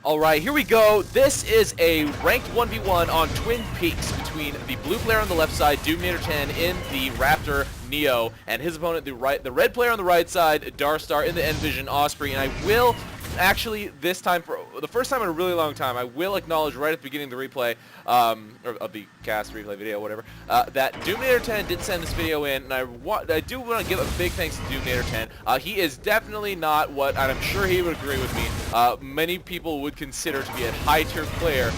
Alright, here we go. This is a ranked 1v1 on Twin Peaks between the blue player on the left side, doominator10 in the Raptor Neo, and his opponent, the red player on the right side, darstar in the Envision Osprey. And I will actually, this time, for the first time in a really long time, I will acknowledge right at the beginning of the replay, or of the cast, replay video, whatever, that doominator10 did send this video in, and I do want to give a big thanks to doominator10. He is definitely not what, and I'm sure he would agree with me, many people would consider to be a high-tier player,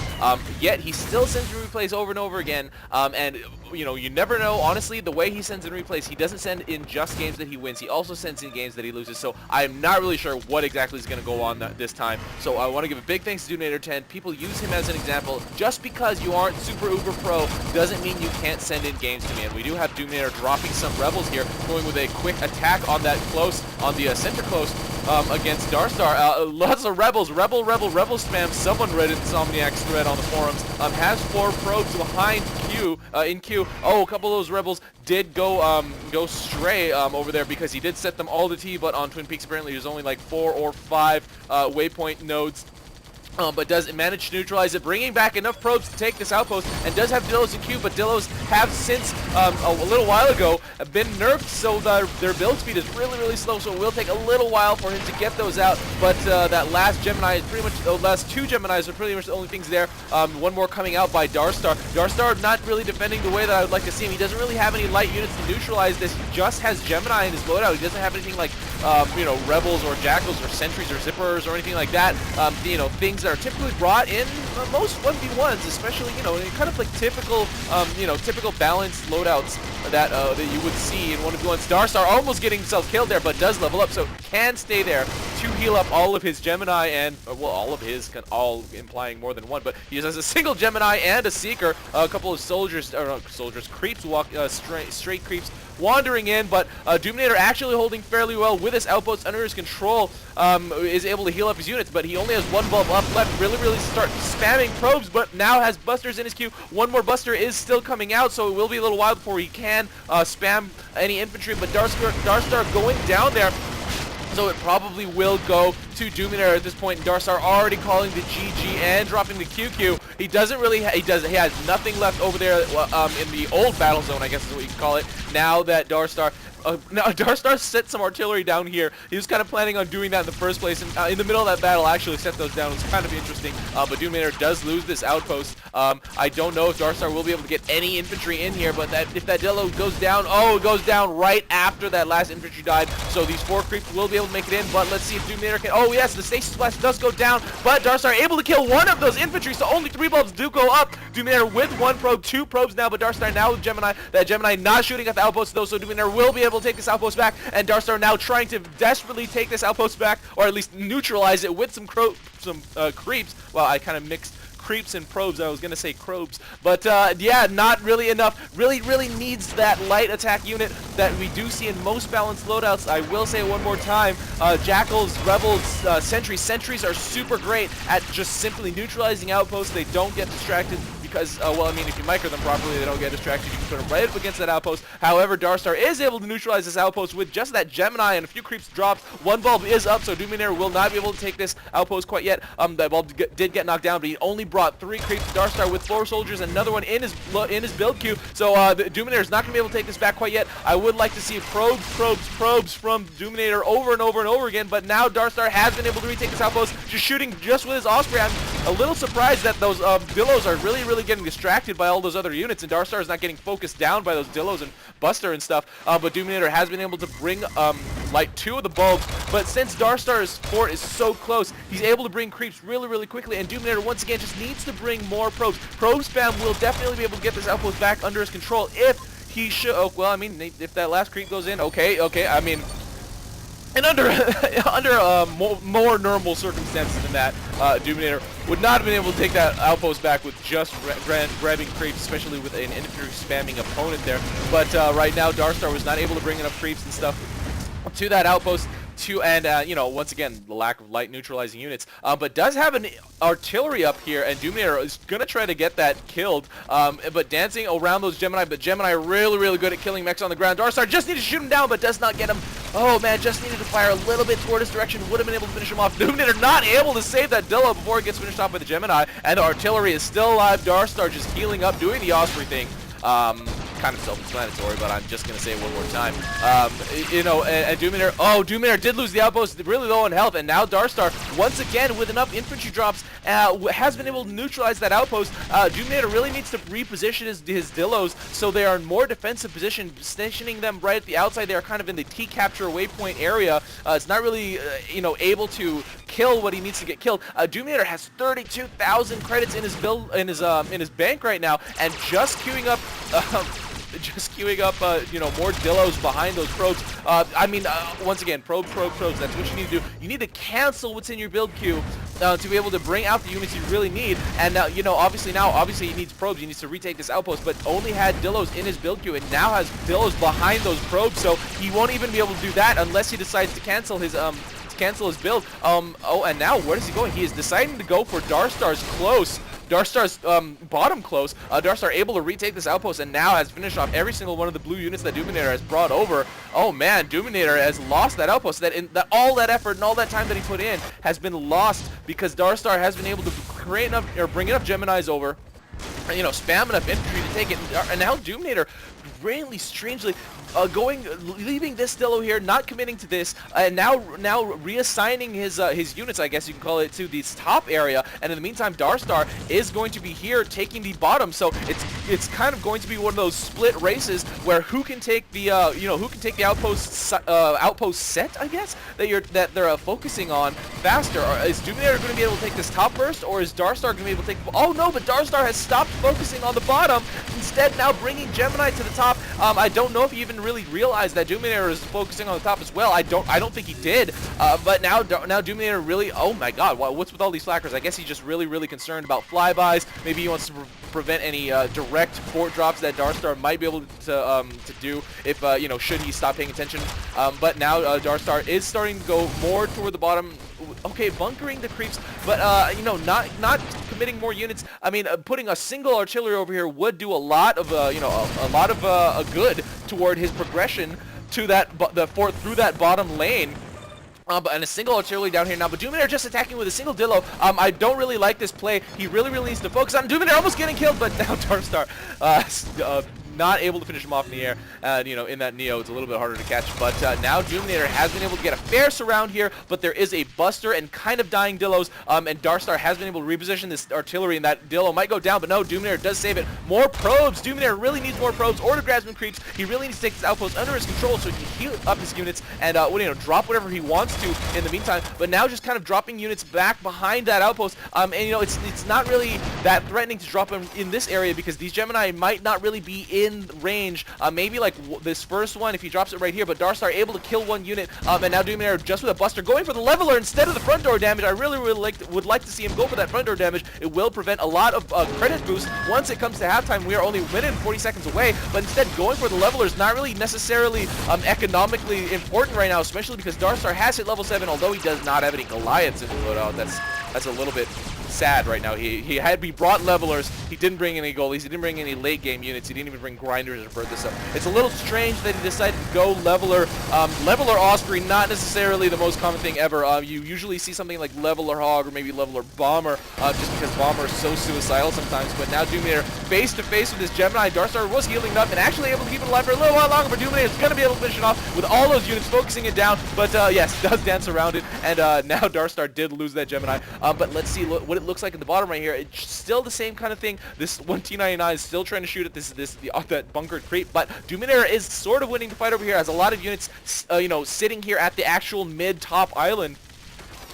yet he still sends in replays over and over again, and you know, you never know. Honestly, the way he sends in replays, he doesn't send in just games that he wins. He also sends in games that he loses. So I am not really sure what exactly is going to go on this time. So I want to give a big thanks to doominator10. People use him as an example. Just because you aren't super uber pro doesn't mean you can't send in games to me. And we do have Doominator dropping some rebels here, going with a quick attack on that close, on the center close against darstar. Lots of rebels, rebel spam. Someone read Insomniac's thread on the forums. Has 4 probes behind Q, in Q. Oh, a couple of those rebels did go stray over there because he did set them all to T, but on Twin Peaks apparently there's only like 4 or 5 waypoint nodes. But does manage to neutralize it, bringing back enough probes to take this outpost, and does have Dillos in queue, but Dillos have since a little while ago been nerfed, so their build speed is really slow, so it will take a little while for him to get those out. But that last Gemini is pretty much, the last 2 Geminis are pretty much the only things there. One more coming out by darstar. Darstar not really defending the way that I would like to see him. He doesn't really have any light units to neutralize this. He just has Gemini in his loadout. He doesn't have anything like you know, rebels or jackals or sentries or zippers or anything like that. You know, things that are typically brought in most 1v1s, especially, you know, kind of like typical, you know, typical balanced loadouts that that you would see in 1v1s. Darstar almost getting himself killed there, but does level up, so can stay there to heal up all of his Gemini and, well, all of his, all implying more than one, but he has a single Gemini and a Seeker, a couple of soldiers, or soldiers, creeps, straight creeps wandering in, but Doominator actually holding fairly well with his outposts under his control, is able to heal up his units, but he only has 1 bulb up left. Really start spamming probes, but now has busters in his queue. 1 more buster is still coming out, so it will be a little while before he can spam any infantry, but darstar going down there. So it probably will go to Doominator at this point. darstar already calling the GG and dropping the QQ. He doesn't really, he has nothing left over there in the old battle zone, I guess is what you can call it. Now that darstar, now darstar set some artillery down here. He was kind of planning on doing that in the first place, and in the middle of that battle actually set those down. It was kind of interesting, but Doominator does lose this outpost. I don't know if darstar will be able to get any infantry in here, but if that Dillo goes down, oh, it goes down right after that last infantry died, so these 4 creeps will be able to make it in, but let's see if Doominator can, oh yes, the stasis blast does go down, but darstar able to kill 1 of those infantry, so only 3 bulbs do go up. Doominator with 1 probe, 2 probes now, but darstar now with Gemini. That Gemini not shooting at the outpost though, so Doominator will be able to take this outpost back, and darstar now trying to desperately take this outpost back, or at least neutralize it with some creeps. Well, I kind of mixed creeps and probes. I was gonna say crobes, but yeah, not really enough. Really needs that light attack unit that we do see in most balanced loadouts. I will say it one more time, jackals, rebels, sentries are super great at just simply neutralizing outposts. They don't get distracted because, well, I mean, if you micro them properly, they don't get distracted. You can put them right up against that outpost. However, darstar is able to neutralize this outpost with just that Gemini and a few creeps dropped. 1 bulb is up, so Doominator will not be able to take this outpost quite yet. That bulb did get knocked down, but he only brought 3 creeps. Darstar with 4 soldiers, another one in his build queue. So Doominator is not going to be able to take this back quite yet. I would like to see probes from Doominator over and over again, but now darstar has been able to retake this outpost, just shooting just with his Osprey. I'm a little surprised that those Dillos are really getting distracted by all those other units, and darstar is not getting focused down by those Dillos and Buster and stuff, but Doominator has been able to bring like 2 of the bulbs, but since darstar's fort is so close, he's able to bring creeps really quickly, and Doominator once again just needs to bring more probes. Probe spam will definitely be able to get this outpost back under his control if he should. Oh, well, I mean, if that last creep goes in, okay, I mean, and under more normal circumstances than that, Doominator would not have been able to take that outpost back with just grabbing creeps, especially with an infantry spamming opponent there. But right now, darstar was not able to bring enough creeps and stuff to that outpost. you know, once again, the lack of light neutralizing units, but does have an artillery up here, and doominator is gonna try to get that killed, but dancing around those Gemini, but Gemini really good at killing mechs on the ground. darstar just needed to shoot him down, but does not get him. Oh man, just needed to fire a little bit toward his direction, would have been able to finish him off. doominator not able to save that Dillo before it gets finished off by the Gemini, and the artillery is still alive. darstar just healing up, doing the Osprey thing. Kind of self-explanatory, but I'm just going to say it one more time. You know, and doominator, doominator did lose the outpost, really low on health, and now darstar, once again, with enough infantry drops, has been able to neutralize that outpost. doominator really needs to reposition his Dillos so they are in more defensive position, stationing them right at the outside. They are kind of in the T-capture waypoint area. It's not really, you know, able to kill what he needs to get killed. doominator has 32,000 credits in his in his bank right now, and just queuing up you know, more Dillos behind those probes. I mean, once again, probes. That's what you need to do. You need to cancel what's in your build queue to be able to bring out the units you really need. And you know, obviously he needs probes. He needs to retake this outpost, but only had Dillos in his build queue, and now has Dillos behind those probes. So he won't even be able to do that unless he decides to cancel his build. And now where is he going? He is deciding to go for darstar's close. darstar's bottom close. darstar able to retake this outpost, and now has finished off every single one of the blue units that doominator has brought over. Oh man, doominator has lost that outpost. All that effort and all that time that he put in has been lost because darstar has been able to create enough or bring enough Geminis over, and, you know, spam enough infantry to take it. And now doominator really strangely leaving this Dillo here, not committing to this, and now reassigning his units, I guess you can call it, to this top area. And in the meantime, darstar is going to be here taking the bottom. So it's kind of going to be one of those split races where who can take the outpost set, I guess, that they're focusing on faster. Is doominator going to be able to take this top first, or is darstar going to be able to take? Oh no, but darstar has stopped focusing on the bottom, instead now bringing Gemini to the top. I don't know if he even really realized that doominator is focusing on the top as well. I don't think he did. But now doominator really, oh my god, what's with all these flackers? I guess he's just really concerned about flybys. Maybe he wants to prevent any direct fort drops that darstar might be able to do if you know, should he stop paying attention. But now darstar is starting to go more toward the bottom. Okay, bunkering the creeps, but you know, not committing more units. I mean, putting a single artillery over here would do a lot of you know, a lot of good toward his progression to the fort through that bottom lane. And a single artillery down here now, but doominator just attacking with a single Dillo. I don't really like this play. He really needs to focus on doominator, almost getting killed, but now darstar not able to finish him off in the air. And you know, in that Neo, it's a little bit harder to catch. But now doominator has been able to get a fair surround here, but there is a buster and kind of dying Dillos. And darstar has been able to reposition this artillery, and that Dillo might go down, but no, doominator does save it. More probes. doominator really needs more probes. Order grabsman creeps. He really needs to take this outpost under his control so he can heal up his units and you know, drop whatever he wants to in the meantime. But now just kind of dropping units back behind that outpost. And you know, it's not really that threatening to drop him in this area because these Gemini might not really be in range. Maybe like this first one if he drops it right here, but darstar able to kill one unit. And now doominator just with a buster going for the leveler instead of the front door damage. I really would like to see him go for that front door damage. It will prevent a lot of credit boost once it comes to halftime. We are only a minute and 40 seconds away, but instead going for the leveler is not really necessarily economically important right now, especially because darstar has hit level 7, although he does not have any Goliaths in his loadout. That's a little bit sad right now. He brought levelers. He didn't bring any goalies. He didn't bring any late game units. He didn't even bring grinders to this up. It's a little strange that he decided to go leveler. Leveler Osprey, not necessarily the most common thing ever. You usually see something like leveler Hog or maybe leveler Bomber, just because Bomber is so suicidal sometimes. But now doominator face to face with this Gemini. darstar was healing up and actually able to keep it alive for a little while longer, but doominator is going to be able to finish it off with all those units focusing it down. But yes, does dance around it, and now darstar did lose that Gemini. But let's see what it looks like in the bottom right here. It's still the same kind of thing. This one T99 is still trying to shoot at that bunkered creep, but doominator is sort of winning the fight over here. Has a lot of units, you know, sitting here at the actual mid-top island.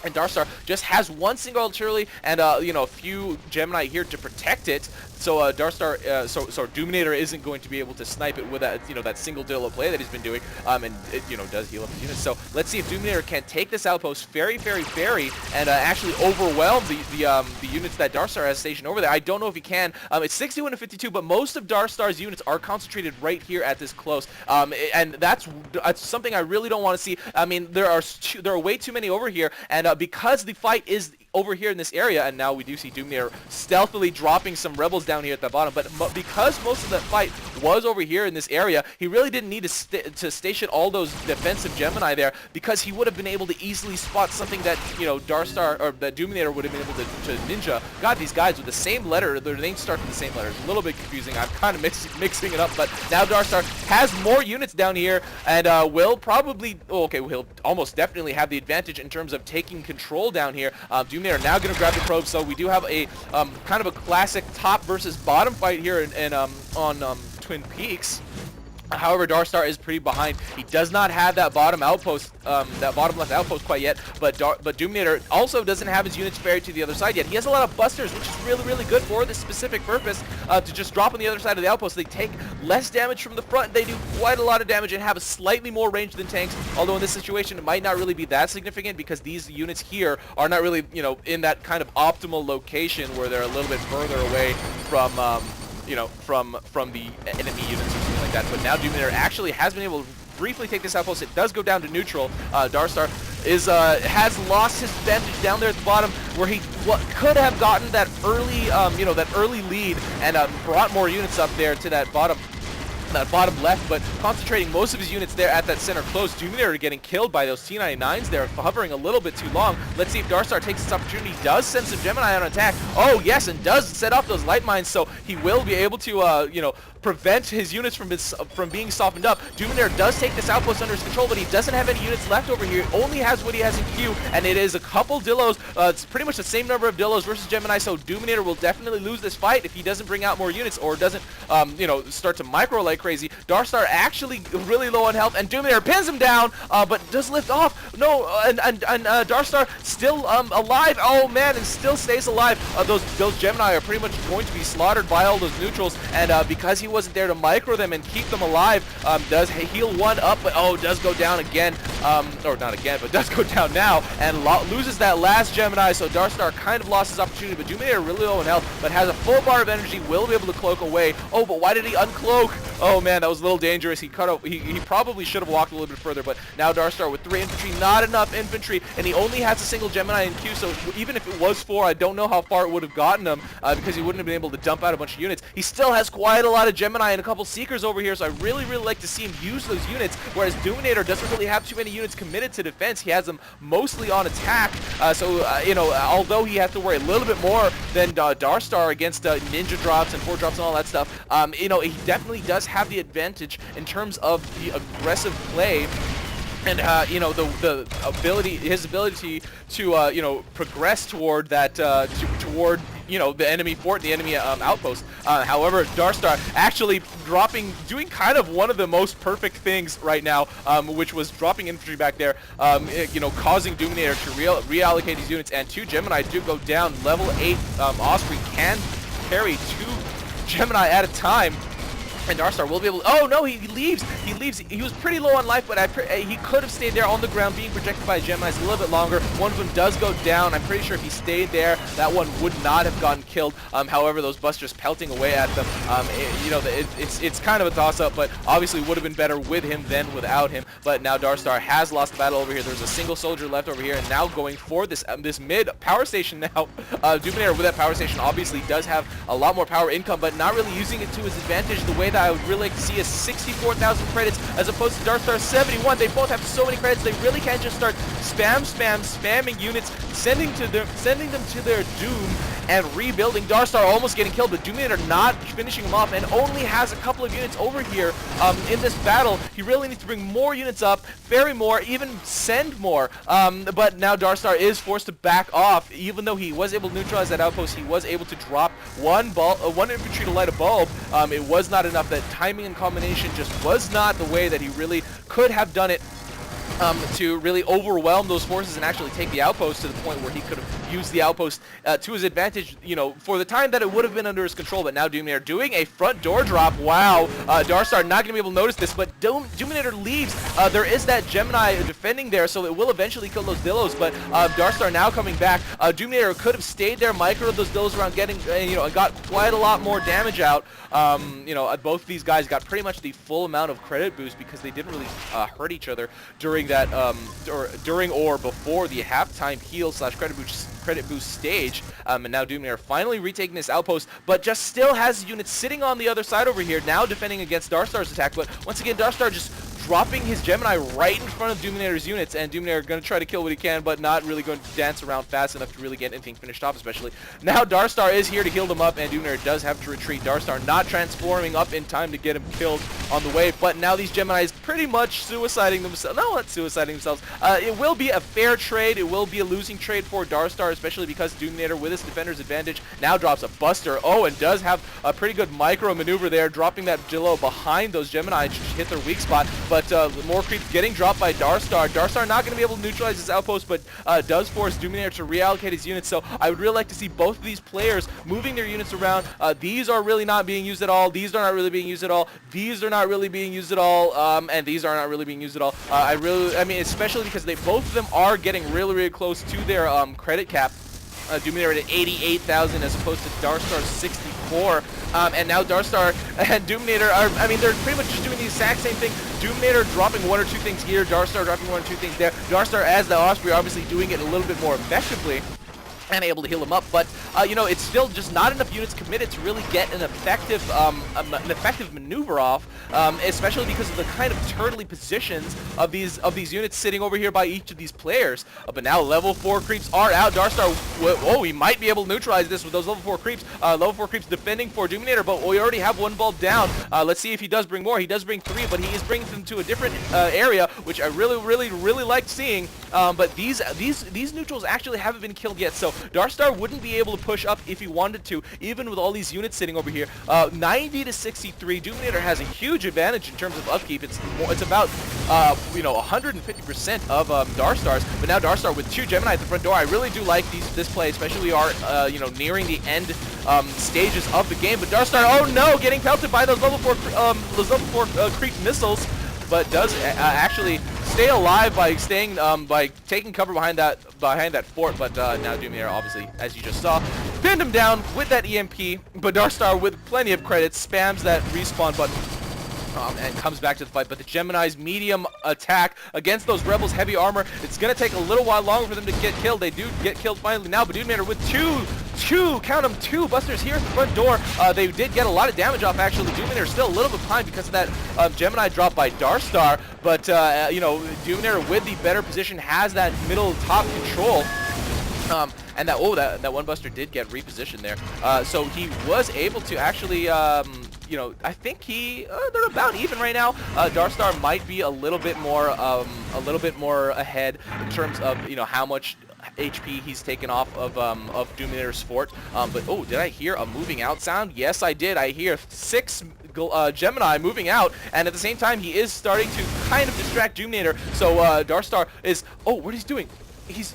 And Darstar just has one single artillery and you know, a few Gemini here to protect it. So Darstar, so Doominator isn't going to be able to snipe it with that, you know, that single Dillo play that he's been doing, and it, you know, does heal up his units. So let's see if Doominator can take this outpost very, and actually overwhelm the units that Darstar has stationed over there. I don't know if he can. It's 61 to 52, but most of Darstar's units are concentrated right here at this close, and that's something I really don't want to see. I mean, there are way too many over here, and because the fight is over here in this area, and now we do see Doominator stealthily dropping some rebels down here at the bottom, but because most of that fight was over here in this area, he really didn't need to station all those defensive Gemini there, because he would have been able to easily spot something that, you know, Darstar, or that Doominator would have been able to ninja. God, these guys with the same letter, their names start with the same letters. A little bit confusing. I'm kind of mixing it up, but now Darstar has more units down here, and will probably, he'll almost definitely have the advantage in terms of taking control down here. Doominator now going to grab the probe, so we do have a kind of a classic top versus bottom fight here on Twin Peaks. However, Darstar is pretty behind. He does not have that bottom outpost, that bottom left outpost quite yet, but Doominator also doesn't have his units ferried to the other side yet. He has a lot of busters, which is really good for this specific purpose, to just drop on the other side of the outpost. They take less damage from the front. They do quite a lot of damage and have a slightly more range than tanks, although in this situation it might not really be that significant because these units here are not really, you know, in that kind of optimal location where they're a little bit further away from you know, from the enemy units or something like that. But now Doominator actually has been able to briefly take this outpost. It does go down to neutral. Darstar has lost his advantage down there at the bottom, where he could have gotten that early, you know, that early lead and brought more units up there to that bottom left, but concentrating most of his units there at that center close. Doominator getting killed by those T-99s there, hovering a little bit too long. Let's see if Darstar takes this opportunity. Does send some Gemini on attack. Oh yes, and does set off those light mines, so he will be able to you know, prevent his units from being softened up. Doominator does take this outpost under his control, but he doesn't have any units left over here. Only has what he has in queue, and it is a couple Dillos. It's pretty much the same number of Dillos versus Gemini, so Doominator will definitely lose this fight if he doesn't bring out more units or doesn't you know, start to micro like crazy. Darstar actually really low on health, and Doominator pins him down, but does lift off. No, and Darstar still alive. Oh man, and still stays alive. Those Gemini are pretty much going to be slaughtered by all those neutrals, and because he wasn't there to micro them and keep them alive, does heal one up, but does go down again, or not again, but does go down now, and loses that last Gemini. So Darstar kind of lost his opportunity, but Doominator really low on health, but has a full bar of energy, will be able to cloak away. Oh, but why did he uncloak? Oh man, that was a little dangerous. He probably should have walked a little bit further, but now Darstar with 3 infantry, not enough infantry, and he only has a single Gemini in queue, so even if it was 4, I don't know how far it would have gotten him, because he wouldn't have been able to dump out a bunch of units. He still has quite a lot of Gemini and a couple Seekers over here, so I really like to see him use those units, whereas Doominator doesn't really have too many units committed to defense. He has them mostly on attack, so you know, although he has to worry a little bit more than Darstar against ninja drops and 4 drops and all that stuff, you know, he definitely does have the advantage in terms of the aggressive play, and you know, his ability to you know, progress toward that toward, you know, the enemy fort, the enemy outpost. However, Darstar actually doing kind of one of the most perfect things right now, which was dropping infantry back there, you know, causing Doominator to reallocate his units, and 2 Gemini do go down. Level 8 Osprey can carry 2 Gemini at a time. And Darstar will be able to, oh no, he leaves. He was pretty low on life, but he could have stayed there on the ground being projected by Geminis a little bit longer. One of them does go down. I'm pretty sure if he stayed there, that one would not have gotten killed. However, those busters pelting away at them, you know, it's kind of a toss-up, but obviously would have been better with him than without him. But now Darstar has lost the battle over here. There's a single soldier left over here, and now going for this mid power station now. Doominator with that power station obviously does have a lot more power income, but not really using it to his advantage the way that I would really like to see is 64,000 credits as opposed to Darstar 71. They both have so many credits, they really can't just start spamming units, sending them to their doom and rebuilding. Darstar almost getting killed, but Doominator not finishing him off and only has a couple of units over here in this battle. He really needs to bring more units up, ferry more, even send more. But now Darstar is forced to back off. Even though he was able to neutralize that outpost, he was able to drop one infantry to light a bulb. It was not enough. That timing and combination just was not the way that he really could have done it. to really overwhelm those forces and actually take the outpost to the point where he could have used the outpost to his advantage, you know, for the time that it would have been under his control. But now Doominator doing a front door drop. Wow, darstar not going to be able to notice this, but Doominator leaves. There is that Gemini defending there, so it will eventually kill those Dillos, but darstar now coming back. Doominator could have stayed there, microed those Dillos around, getting, you know, and got quite a lot more damage out. You know, both of these guys got pretty much the full amount of credit boost because they didn't really hurt each other during that, or before the halftime heal / credit boost stage. And now Doominator finally retaking this outpost, but just still has units sitting on the other side over here, now defending against darstar's attack. But once again, darstar just dropping his Gemini right in front of Doominator's units, and Doominator going to try to kill what he can, but not really going to dance around fast enough to really get anything finished off, especially. Now darstar is here to heal them up, and Doominator does have to retreat. darstar not transforming up in time to get him killed on the way, but now these Geminis pretty much suiciding themselves. No, not suiciding themselves. It will be a fair trade. It will be a losing trade for darstar, especially because Doominator, with his defender's advantage, now drops a Buster. Oh, and does have a pretty good micro maneuver there, dropping that Dillo behind those Gemini to hit their weak spot. But more creeps getting dropped by darstar. darstar not going to be able to neutralize his outpost, but does force Doominator to reallocate his units. So I would really like to see both of these players moving their units around. These are really not being used at all. These are not really being used at all. These are not really being used at all. And these are not really being used at all. I mean, especially because both of them are getting really, really close to their credit cap. Doominator at 88,000 as opposed to darstar's 64. And now darstar and Doominator are, I mean, they're pretty much just doing the exact same thing. Doominator dropping one or two things here, darstar dropping one or two things there. darstar, as the Osprey, obviously doing it a little bit more effectively and able to heal him up, but you know, it's still just not enough units committed to really get an effective maneuver off, especially because of the kind of turtly positions of these units sitting over here by each of these players. But now level 4 creeps are out. darstar, oh, he might be able to neutralize this with those level 4 creeps. Level 4 creeps defending for Doominator, but we already have one bulb down. Let's see if he does bring more. He does bring 3, but he is bringing them to a different area, which I really like seeing. But these neutrals actually haven't been killed yet, so darstar wouldn't be able to push up if he wanted to, even with all these units sitting over here. 90 to 63. Doominator has a huge advantage in terms of upkeep. It's about you know, 150% of darstar's. But now darstar with 2 Gemini at the front door. I really do like this play, especially we are you know, nearing the end stages of the game. But darstar, oh no, getting pelted by those level 4 creep missiles, but does actually stay alive by staying by taking cover behind that fort. But now Doominator, obviously, as you just saw, pinned him down with that EMP. But darstar, with plenty of credits, spams that respawn button and comes back to the fight. But the Gemini's medium attack against those Rebels' heavy armor, it's going to take a little while longer for them to get killed. They do get killed finally now, but Doominator with count them, 2 busters here at the front door. They did get a lot of damage off, actually. Doominator still a little bit behind because of that Gemini drop by darstar, but you know, Doominator with the better position has that middle top control. And that one buster did get repositioned there, so he was able to actually you know, I think they're about even right now. darstar might be a little bit more ahead in terms of, you know, how much HP he's taken off of Doominator's fort. But oh, did I hear a moving out sound? Yes, I did. I hear 6 Gemini moving out, and at the same time he is starting to kind of distract Doominator. So darstar is, oh, what is he doing? He's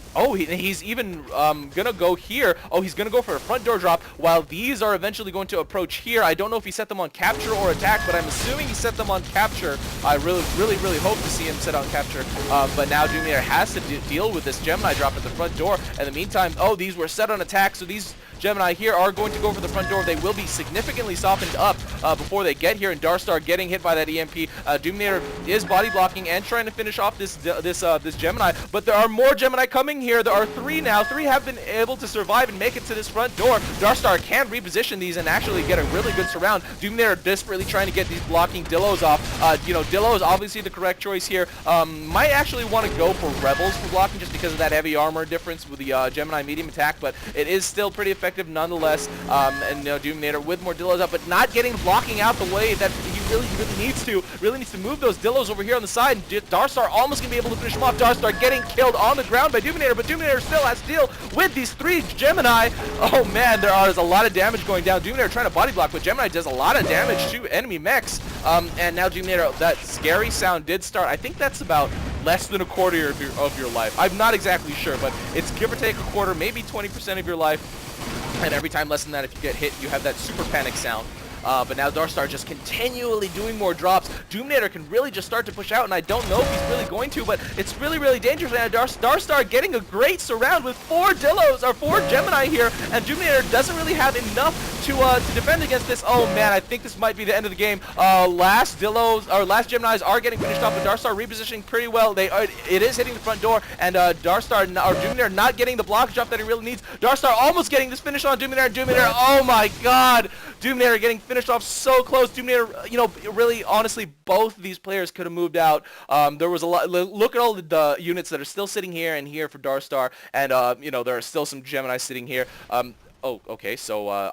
even gonna go here. Oh, he's gonna go for a front door drop, while these are eventually going to approach here. I don't know if he set them on capture or attack, but I'm assuming he set them on capture. I really hope to see him set on capture. But now Doominator has to deal with this Gemini drop at the front door. In the meantime, oh, these were set on attack, so these Gemini here are going to go for the front door. They will be significantly softened up before they get here, and darstar getting hit by that EMP. Doominator is body blocking and trying to finish off this Gemini, but there are more Gemini coming here. There are 3 now. 3 have been able to survive and make it to this front door. darstar can reposition these and actually get a really good surround. Doominator desperately trying to get these blocking Dillos off. You know, Dillo is obviously the correct choice here. Might actually want to go for Rebels for blocking just because of that heavy armor difference with the Gemini medium attack, but it is still pretty effective nonetheless. And you know, Doominator with more Dillos up, but not getting blocking out the way that he really needs to. Really needs to move those Dillos over here on the side. darstar almost gonna be able to finish him off. darstar getting killed on the ground by Doominator, but Doominator still has to deal with these 3 Gemini. Oh man, there's a lot of damage going down. Doominator trying to body block, but Gemini does a lot of damage to enemy mechs. And now Doominator, that scary sound did start. I think that's about less than a quarter of your life. I'm not exactly sure, but it's give or take a quarter, maybe 20% of your life. And every time less than that, if you get hit, you have that super panic sound. But now darstar just continually doing more drops. Doominator can really just start to push out, and I don't know if he's really going to, but it's really, really dangerous. And darstar getting a great surround with 4 Dillos, or 4 Gemini here, and Doominator doesn't really have enough to defend against this. Oh man, I think this might be the end of the game. Last Geminis are getting finished off, but darstar repositioning pretty well. It is hitting the front door, and Doominator not getting the block drop that he really needs. Darstar almost getting this finish on Doominator, and Doominator, oh my god! Doominator getting finished off so close. Doominator, you know, really, honestly, both of these players could have moved out. There was a lot. Look at all the units that are still sitting here and here for darstar, and you know, there are still some Gemini sitting here. Oh, okay. So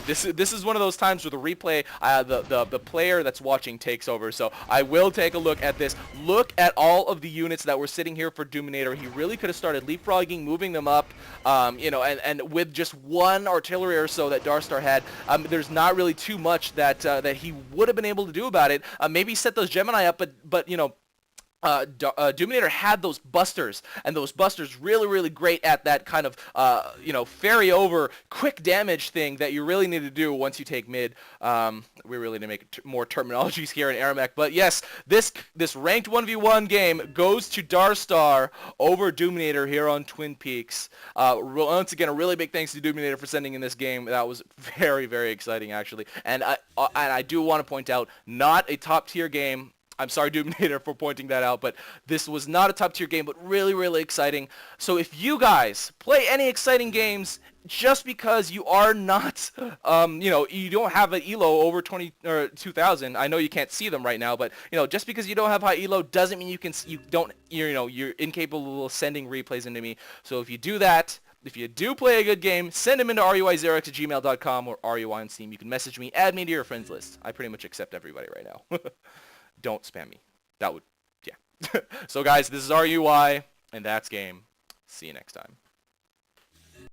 this is one of those times where the replay, the player that's watching takes over. So I will take a look at this. Look at all of the units that were sitting here for Doominator. He really could have started leapfrogging, moving them up. You know, and with just 1 artillery or so that darstar had, there's not really too much that that he would have been able to do about it. Maybe set those Gemini up, but you know. Doominator had those busters, and those busters really great at that kind of you know, ferry over quick damage thing that you really need to do once you take mid. We really need to make more terminologies here in AirMech, but yes, this ranked 1v1 game goes to darstar over Doominator here on Twin Peaks. Once again, a really big thanks to Doominator for sending in this game. That was very exciting actually, and I do want to point out, not a top tier game. I'm sorry, Doominator, for pointing that out, but this was not a top-tier game, but really exciting. So if you guys play any exciting games, just because you are not, you know, you don't have an elo over 20 or 2,000. I know you can't see them right now, but you know, just because you don't have high elo doesn't mean you're incapable of sending replays into me. So if you do that, if you do play a good game, send them into ruy0x@gmail.com or RUI on Steam. You can message me, add me to your friends list. I pretty much accept everybody right now. Don't spam me. That would, yeah. So guys, this is RUI, and that's game. See you next time.